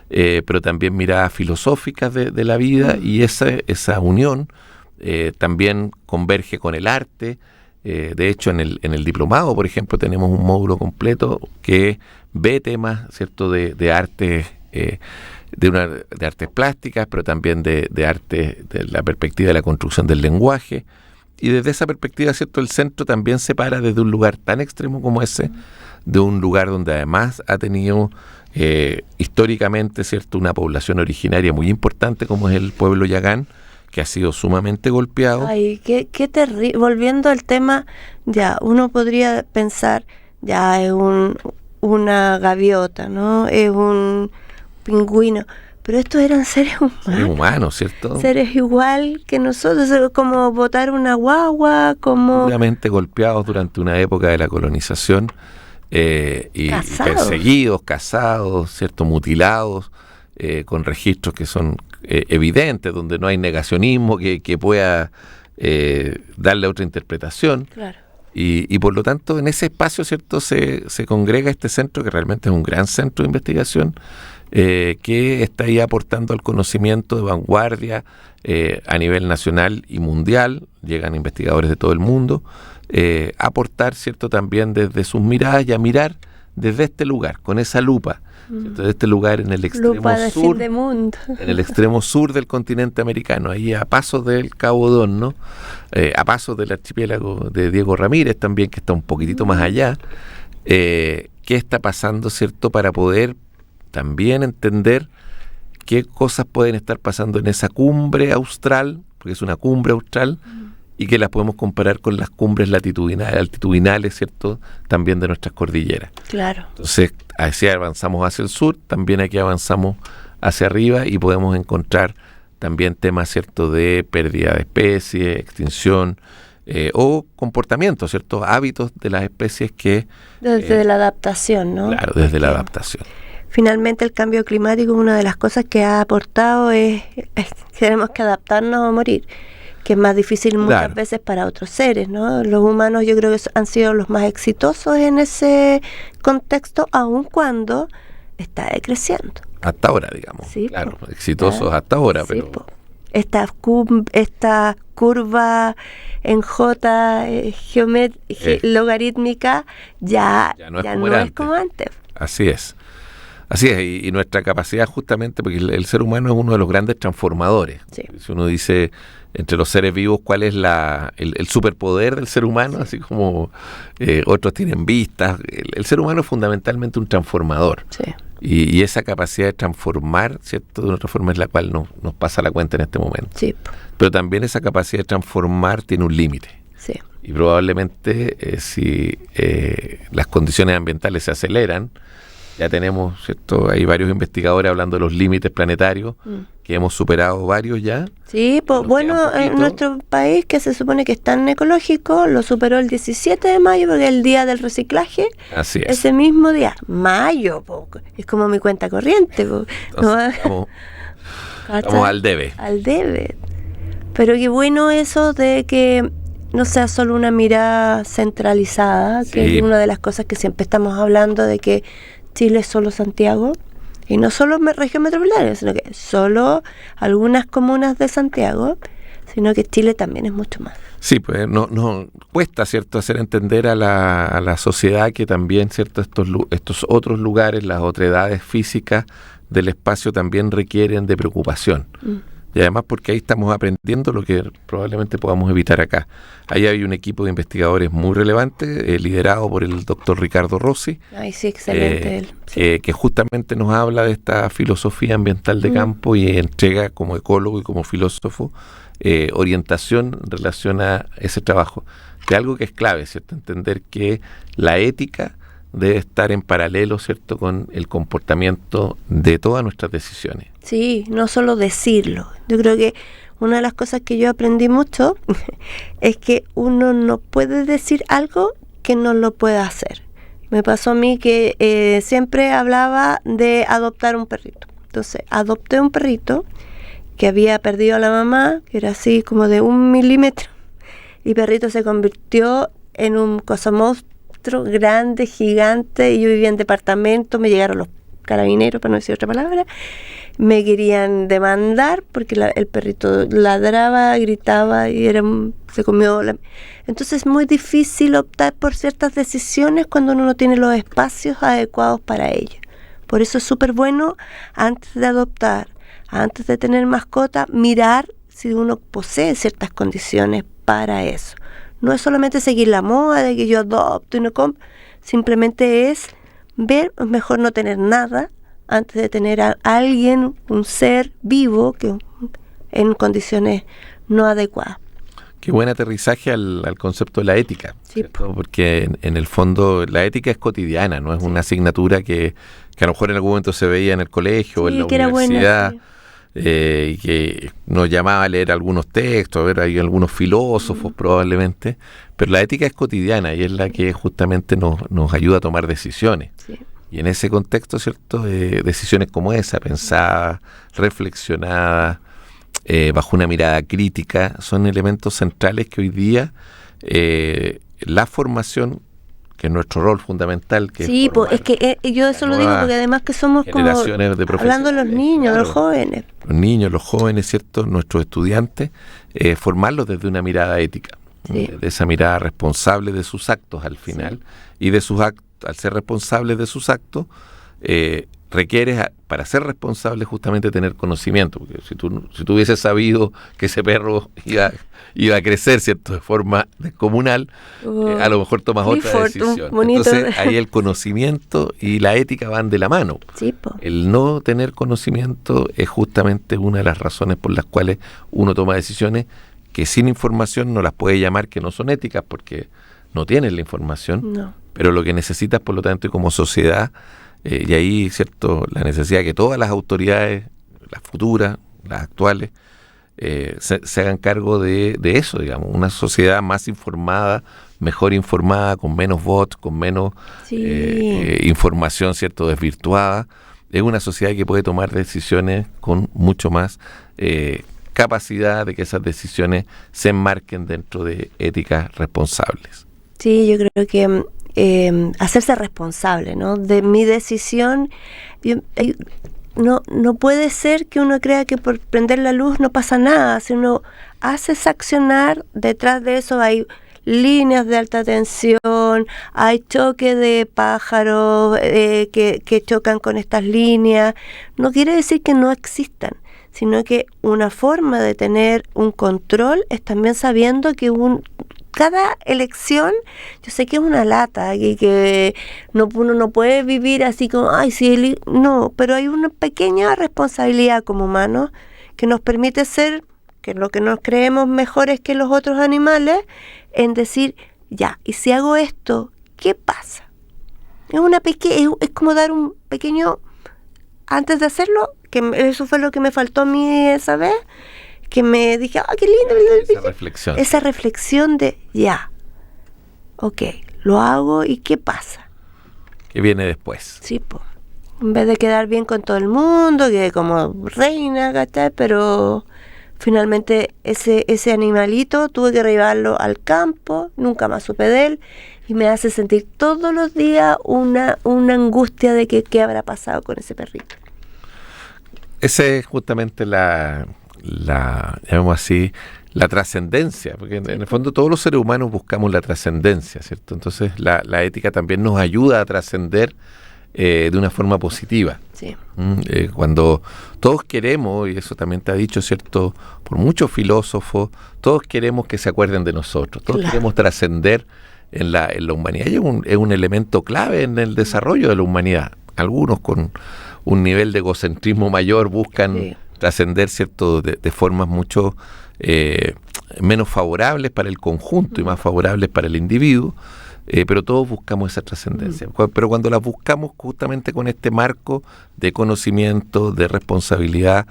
pero también miradas filosóficas de la vida, y esa unión también converge con el arte. De hecho, en el diplomado, por ejemplo, tenemos un módulo completo que ve temas, ¿cierto?, de arte, de artes plásticas, pero también de arte de la perspectiva de la construcción del lenguaje. Y desde esa perspectiva, ¿cierto?, el centro también se para desde un lugar tan extremo como ese, de un lugar donde además ha tenido históricamente, ¿cierto?, una población originaria muy importante como es el pueblo Yagán, que ha sido sumamente golpeado.
Ay, qué terrible. Volviendo al tema, ya uno podría pensar, ya es una gaviota, ¿no? Es un pingüino. Pero estos eran seres humanos.
Seres humanos, ¿cierto?
Seres igual que nosotros, como botar una guagua, como...
Duramente golpeados durante una época de la colonización, y perseguidos, cazados, ¿cierto?, mutilados, con registros que son evidentes, donde no hay negacionismo que pueda darle otra interpretación.
Claro.
Y por lo tanto, en ese espacio, ¿cierto?, se congrega este centro, que realmente es un gran centro de investigación, que está ahí aportando al conocimiento de vanguardia a nivel nacional y mundial. Llegan investigadores de todo el mundo, aportar, ¿cierto?, también desde sus miradas y a mirar desde este lugar, con esa lupa, ¿cierto?, de este lugar en el extremo sur,
de mundo.
en el extremo sur del continente americano, ahí a pasos del Cabo de Hornos, a pasos del archipiélago de Diego Ramírez también, que está un poquitito más allá. ¿Qué está pasando, ¿cierto?, para poder también entender qué cosas pueden estar pasando en esa cumbre austral, porque es una cumbre austral, y que las podemos comparar con las cumbres altitudinales, ¿cierto? También de nuestras cordilleras.
Claro.
Entonces, así avanzamos hacia el sur, también aquí avanzamos hacia arriba y podemos encontrar también temas, ¿cierto?, de pérdida de especies, extinción, o comportamientos, ¿cierto?, hábitos de las especies que...
Desde la adaptación, ¿no?
Claro, desde la adaptación.
Finalmente el cambio climático, una de las cosas que ha aportado es que tenemos que adaptarnos a morir, que es más difícil muchas veces para otros seres, ¿no? Los humanos yo creo que han sido los más exitosos en ese contexto, aun cuando está decreciendo.
Hasta ahora, digamos.
Sí,
claro, exitosos hasta ahora,
sí,
pero...
Esta curva en J logarítmica ya no es como antes.
Así es. Así es, y nuestra capacidad justamente, porque el ser humano es uno de los grandes transformadores.
Sí.
Si uno dice, entre los seres vivos, ¿cuál es el superpoder del ser humano? Sí. Así como otros tienen vistas. El ser humano es fundamentalmente un transformador.
Sí.
Y esa capacidad de transformar, ¿cierto?, de una otra forma es la cual nos pasa la cuenta en este momento.
Sí.
Pero también esa capacidad de transformar tiene un límite.
Sí.
Y probablemente si las condiciones ambientales se aceleran, ya tenemos, ¿cierto?, hay varios investigadores hablando de los límites planetarios, que hemos superado varios ya.
Sí, pues bueno, en nuestro país, que se supone que es tan ecológico, lo superó el 17 de mayo, porque es el día del reciclaje.
Así es.
Ese mismo día, mayo, es como mi cuenta corriente.
Entonces, estamos al debe.
Al debe. Pero qué bueno eso de que no sea solo una mirada centralizada,
Sí.
que es una de las cosas que siempre estamos hablando, de que Chile es solo Santiago, y no solo región metropolitana, sino que solo algunas comunas de Santiago, sino que Chile también es mucho más.
Sí, pues no cuesta, ¿cierto?, hacer entender a la sociedad que también, ¿cierto?, estos otros lugares, las otredades físicas del espacio también requieren de preocupación. Y además porque ahí estamos aprendiendo lo que probablemente podamos evitar acá. Ahí hay un equipo de investigadores muy relevante, liderado por el doctor Ricardo Rossi.
Ay, sí, excelente él. Sí.
Que justamente nos habla de esta filosofía ambiental de campo y entrega como ecólogo y como filósofo orientación en relación a ese trabajo. De algo que es clave, ¿cierto? Entender que la ética debe estar en paralelo, ¿cierto?, con el comportamiento de todas nuestras decisiones.
Sí, no solo decirlo. Yo creo que una de las cosas que yo aprendí mucho es que uno no puede decir algo que no lo pueda hacer. Me pasó a mí que siempre hablaba de adoptar un perrito. Entonces, adopté un perrito que había perdido a la mamá, que era así como de 1 milímetro, y el perrito se convirtió en un monstruo grande, gigante, y yo vivía en departamento, me llegaron los carabineros, para no decir otra palabra, me querían demandar porque el perrito ladraba, gritaba y se comió Entonces es muy difícil optar por ciertas decisiones cuando uno no tiene los espacios adecuados para ello. Por eso es súper bueno, antes de adoptar, antes de tener mascota, mirar si uno posee ciertas condiciones para eso. No es solamente seguir la moda de que yo adopto y no compro, simplemente es ver, es mejor no tener nada antes de tener a alguien, un ser vivo que en condiciones no adecuadas.
Qué buen aterrizaje al concepto de la ética,
sí,
porque en el fondo la ética es cotidiana, no es una asignatura que a lo mejor en algún momento se veía en el colegio o en la universidad.
Buena,
y que nos llamaba a leer algunos textos, a ver, hay algunos filósofos probablemente, pero la ética es cotidiana y es la que justamente nos ayuda a tomar decisiones.
Sí.
Y en ese contexto, ¿cierto?, decisiones como esa, pensadas, reflexionadas, bajo una mirada crítica, son elementos centrales que hoy día la formación, que es nuestro rol fundamental. Que
sí, pues es que yo eso lo digo porque además que somos como hablando de los niños, de los jóvenes.
Los niños, los jóvenes, ¿cierto?, nuestros estudiantes, formarlos desde una mirada ética,
sí,
de esa mirada responsable de sus actos al final, sí, y de sus actos, al ser responsables de sus actos, requieres, para ser responsable, justamente tener conocimiento, porque si tú hubieses sabido que ese perro iba a crecer, ¿cierto?, de forma descomunal, a lo mejor tomas otra decisión. Entonces ahí el conocimiento y la ética van de la mano.
Sí, po.
El no tener conocimiento es justamente una de las razones por las cuales uno toma decisiones que sin información no las puede llamar que no son éticas porque no tienen la información,
No.
pero lo que necesitas, por lo tanto, y como sociedad, y ahí, ¿cierto?, la necesidad de que todas las autoridades, las futuras, las actuales, se hagan cargo de eso, digamos, una sociedad más informada, mejor informada, con menos bots, con menos información, ¿cierto?, desvirtuada. Es una sociedad que puede tomar decisiones con mucho más capacidad de que esas decisiones se enmarquen dentro de éticas responsables.
Sí, yo creo que hacerse responsable, ¿no? De mi decisión. No puede ser que uno crea que por prender la luz no pasa nada. Si uno hace accionar, detrás de eso hay líneas de alta tensión, hay choque de pájaros que chocan con estas líneas. No quiere decir que no existan, sino que una forma de tener un control es también sabiendo que cada elección, yo sé que es una lata y que uno no puede vivir así como, no, pero hay una pequeña responsabilidad como humanos que nos permite ser, que lo que nos creemos mejores que los otros animales, en decir, ya, y si hago esto, ¿qué pasa? Es como dar un pequeño, antes de hacerlo, que eso fue lo que me faltó a mí esa vez, que me dije, qué lindo. Esa reflexión de, ya, ok, lo hago y ¿qué pasa?
¿Qué viene después?
Sí, pues, en vez de quedar bien con todo el mundo, que como reina, ¿cachai? Pero finalmente ese animalito tuve que llevarlo al campo, nunca más supe de él, y me hace sentir todos los días una angustia de que qué habrá pasado con ese perrito.
Esa es justamente la llamemos así, la trascendencia, porque en el fondo todos los seres humanos buscamos la trascendencia, ¿cierto? Entonces la ética también nos ayuda a trascender de una forma positiva.
Sí.
Cuando todos queremos, y eso también te ha dicho, ¿cierto?, por muchos filósofos, todos queremos que se acuerden de nosotros, todos queremos trascender en la humanidad, y es un elemento clave en el desarrollo de la humanidad. Algunos con un nivel de egocentrismo mayor buscan trascender, ¿cierto?, de formas mucho menos favorables para el conjunto y más favorables para el individuo, pero todos buscamos esa trascendencia. Pero cuando la buscamos justamente con este marco de conocimiento, de responsabilidad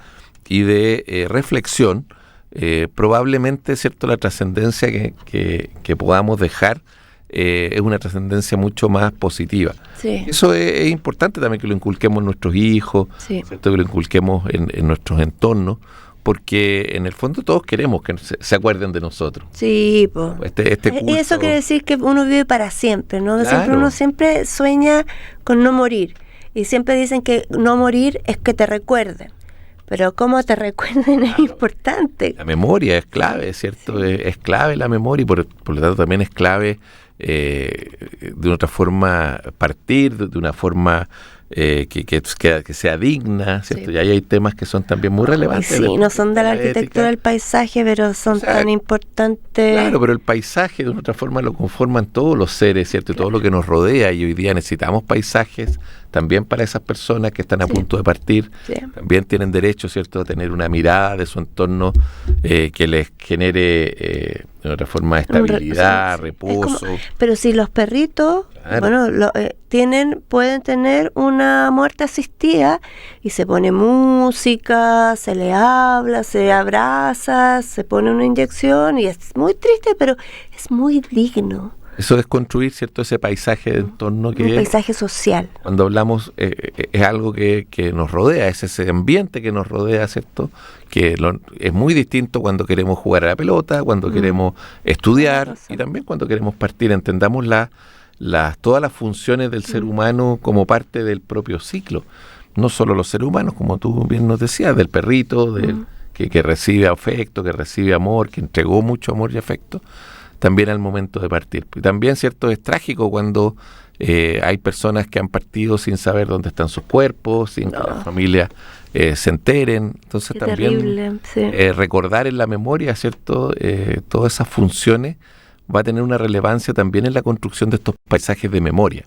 y de reflexión, probablemente, ¿cierto?, la trascendencia que podamos dejar es una trascendencia mucho más positiva.
Sí.
Eso es importante también que lo inculquemos en nuestros hijos, ¿cierto?, que lo inculquemos en nuestros entornos, porque en el fondo todos queremos que se acuerden de nosotros.
Sí, pues.
Este culto,
eso quiere decir que uno vive para siempre, ¿no?
Claro.
Uno siempre sueña con no morir. Y siempre dicen que no morir es que te recuerden. Pero cómo te recuerden es importante.
La memoria es clave, ¿cierto?
Sí.
Es clave la memoria y por lo tanto también es clave de una otra forma partir, de una forma que sea digna, ¿cierto? Sí. Y ahí hay temas que son también muy relevantes.
Sí, no son de la arquitectura del paisaje, pero son tan importantes.
Claro, pero el paisaje de una otra forma lo conforman todos los seres, ¿cierto? Y todo lo que nos rodea, y hoy día necesitamos paisajes también para esas personas que están a punto de partir. Sí. También tienen derecho, ¿cierto?, a tener una mirada de su entorno que les genere de otra forma estabilidad, reposo.
Pero si los perritos, pueden tener una muerte asistida y se pone música, se le habla, se abraza, se pone una inyección y es muy triste, pero es muy digno.
Eso es construir, ¿cierto?, ese paisaje de entorno que
un paisaje social.
Cuando hablamos es algo que nos rodea, es ese ambiente que nos rodea, ¿cierto?, que es muy distinto cuando queremos jugar a la pelota, cuando queremos estudiar y también cuando queremos partir. Entendamos todas las funciones del ser humano como parte del propio ciclo. No solo los seres humanos, como tú bien nos decías, del perrito, que recibe afecto, que recibe amor, que entregó mucho amor y afecto, también al momento de partir. Y también, ¿cierto?, es trágico cuando hay personas que han partido sin saber dónde están sus cuerpos, sin que las familias se enteren. Entonces
Qué
también
terrible,
recordar en la memoria, ¿cierto?, todas esas funciones va a tener una relevancia también en la construcción de estos paisajes de memoria,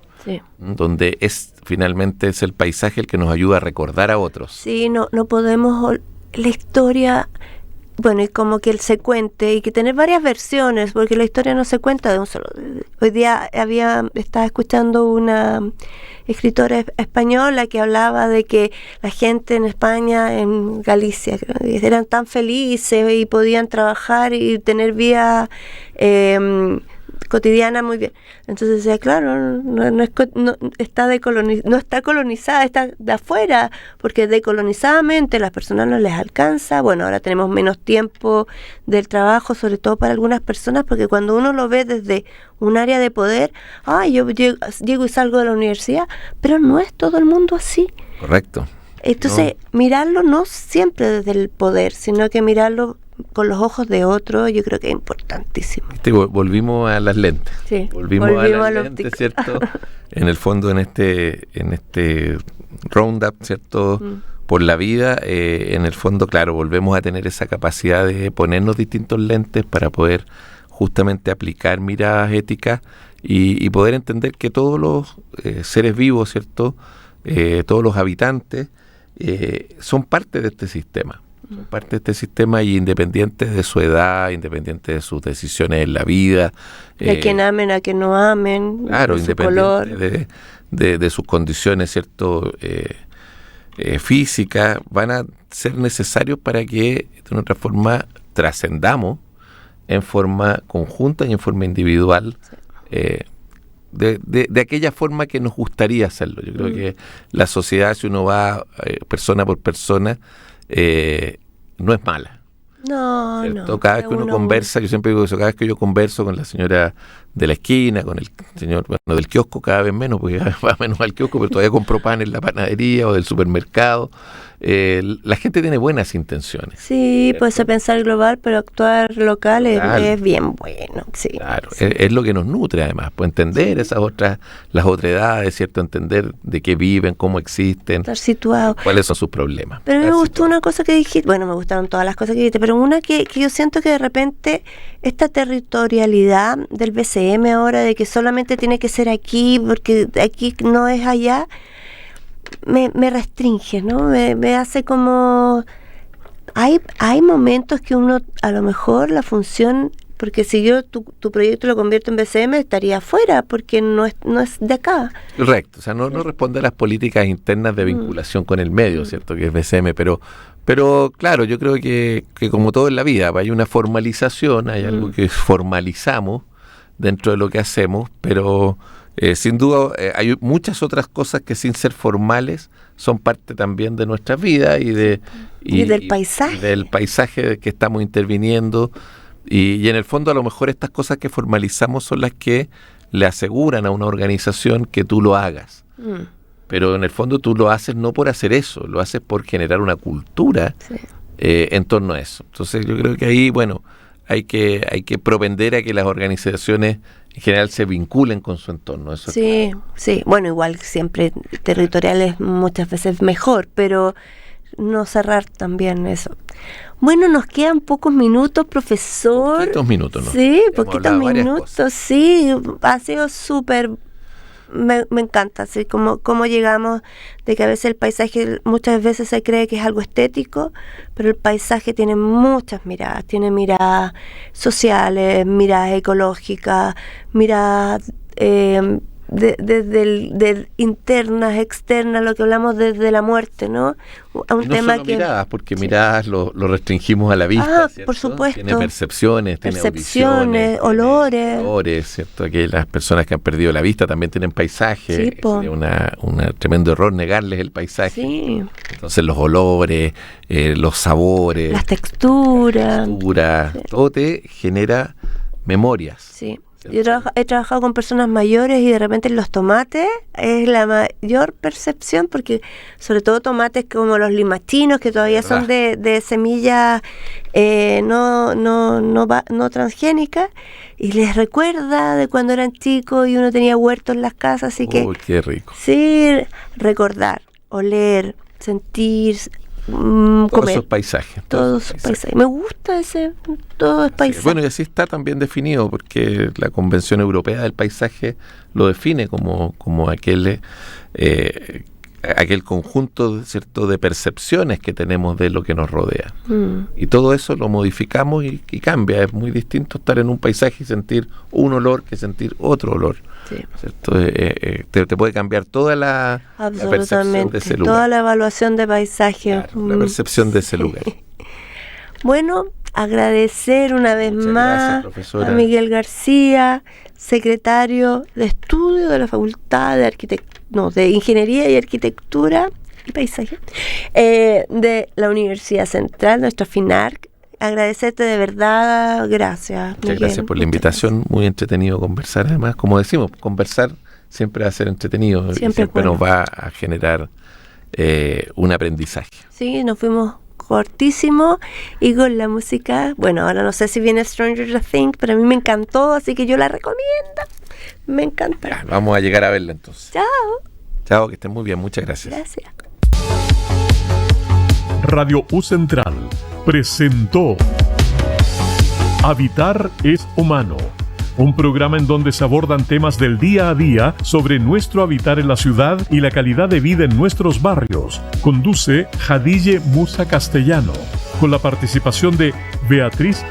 donde finalmente es el paisaje el que nos ayuda a recordar a otros.
Sí, no podemos... La historia... bueno, y como que él se cuente y que tener varias versiones, porque la historia no se cuenta de un solo. Hoy día estaba escuchando una escritora española que hablaba de que la gente en España, en Galicia, eran tan felices y podían trabajar y tener vida cotidiana muy bien. Entonces decía, claro, no está colonizada, está de afuera, porque decolonizadamente las personas no les alcanza. Bueno, ahora tenemos menos tiempo del trabajo, sobre todo para algunas personas, porque cuando uno lo ve desde un área de poder, yo llego y salgo de la universidad, pero no es todo el mundo así.
Correcto.
Entonces, mirarlo no siempre desde el poder, sino que mirarlo con los ojos de otro, yo creo que es importantísimo.
Volvimos a las lentes.
Sí,
volvimos a las lentes, ¿cierto? En el fondo, en este roundup, ¿cierto? Por la vida, en el fondo, claro, volvemos a tener esa capacidad de ponernos distintos lentes para poder justamente aplicar miradas éticas y poder entender que todos los seres vivos, ¿cierto? Todos los habitantes son parte de este sistema. Son parte de este sistema y independientes de su edad, independientes de sus decisiones en la vida.
De quien amen, a quien no amen,
claro,
de su color.
De sus condiciones, ¿cierto? Físicas, van a ser necesarios para que de una otra forma trascendamos en forma conjunta y en forma individual. Sí. De aquella forma que nos gustaría hacerlo. Yo creo que la sociedad, si uno va persona por persona, no es mala.
No,
¿cierto?
no.
Cada vez que uno conversa, yo siempre digo eso, cada vez que yo converso con la señora de la esquina, con el señor del kiosco, cada vez menos, porque va menos al kiosco, pero todavía compro pan en la panadería o del supermercado. La gente tiene buenas intenciones.
Sí,
¿cierto?
puede pensar global, pero actuar local es bien bueno. Sí,
claro,
sí.
Es lo que nos nutre además, pues entender las otras edades, ¿cierto? Entender de qué viven, cómo existen,
estar situado,
cuáles son sus problemas.
Pero me gustó una cosa que dijiste, bueno, me gustaron todas las cosas que dijiste, pero una que yo siento que de repente esta territorialidad del BCM ahora, de que solamente tiene que ser aquí, porque aquí no es allá, me restringe, ¿no? Me hace como... Hay momentos que uno, a lo mejor la función, porque si yo tu proyecto lo convierto en BCM, estaría afuera, porque no es de acá.
Correcto, o sea, no responde a las políticas internas de vinculación con el medio, ¿cierto? Que es BCM, pero claro, yo creo que como todo en la vida, hay una formalización, hay algo que formalizamos dentro de lo que hacemos, pero... sin duda hay muchas otras cosas que sin ser formales son parte también de nuestras vidas y
del paisaje.
Y del paisaje que estamos interviniendo y en el fondo a lo mejor estas cosas que formalizamos son las que le aseguran a una organización que tú lo hagas. Pero en el fondo tú lo haces no por hacer eso, lo haces por generar una cultura en torno a eso. Entonces yo creo que ahí, bueno, hay que propender a que las organizaciones en general se vinculen con su entorno. Eso
sí, sí. Bueno, igual siempre territorial es muchas veces mejor, pero no cerrar también eso. Bueno, nos quedan pocos minutos, profesor.
Poquitos minutos, ¿no?
Sí, poquitos minutos, sí. Ha sido súper... Me encanta, así como llegamos de que a veces el paisaje muchas veces se cree que es algo estético, pero el paisaje tiene muchas miradas, tiene miradas sociales, miradas ecológicas, miradas desde internas, externas, lo que hablamos desde la muerte, ¿no? Un
no
tema
solo miradas, porque miradas lo restringimos a la vista, ¿cierto?
Por supuesto.
Tiene percepciones, tiene audiciones,
olores,
¿cierto? Que las personas que han perdido la vista también tienen paisaje.
Sí,
sería un tremendo error negarles el paisaje.
Sí.
Entonces los olores, los sabores,
las texturas,
sí. Todo te genera memorias.
Sí. Yo he trabajado con personas mayores y de repente los tomates es la mayor percepción, porque sobre todo tomates como los limachinos, que todavía son de semillas no transgénicas, y les recuerda de cuando eran chicos y uno tenía huertos en las casas, así que...
¡Uy, qué rico!
Sí, recordar, oler, sentir...
todos
comer.
Esos paisajes.
Todos esos paisajes. Me gusta todo es paisaje.
Sí, bueno, y así está también definido, porque la Convención Europea del Paisaje lo define como aquel aquel conjunto, ¿cierto?, de percepciones que tenemos de lo que nos rodea. Y todo eso lo modificamos y cambia. Es muy distinto estar en un paisaje y sentir un olor que sentir otro olor. Sí. ¿Cierto? Te puede cambiar toda la percepción de ese lugar.
Toda la evaluación de paisaje.
Claro, la percepción de ese lugar.
Bueno, agradecer una vez más
gracias,
a Miguel García, secretario de estudio de la Facultad de Ingeniería y Arquitectura y Paisaje de la Universidad Central, nuestro FINARC. Agradecerte de verdad, gracias.
Muchas gracias por la invitación, muy entretenido conversar. Además, como decimos, conversar siempre va a ser entretenido, siempre nos va a generar un aprendizaje.
Sí, nos fuimos cortísimo y con la música, bueno, ahora no sé si viene Stranger Things, pero a mí me encantó, así que yo la recomiendo. Me encanta.
Ya, vamos a llegar a verla entonces.
Chao.
Chao, que estén muy bien, muchas gracias.
Gracias.
Radio U Central presentó Habitar es Humano, un programa en donde se abordan temas del día a día sobre nuestro habitar en la ciudad y la calidad de vida en nuestros barrios. Conduce Jadille Musa Castellano, con la participación de Beatriz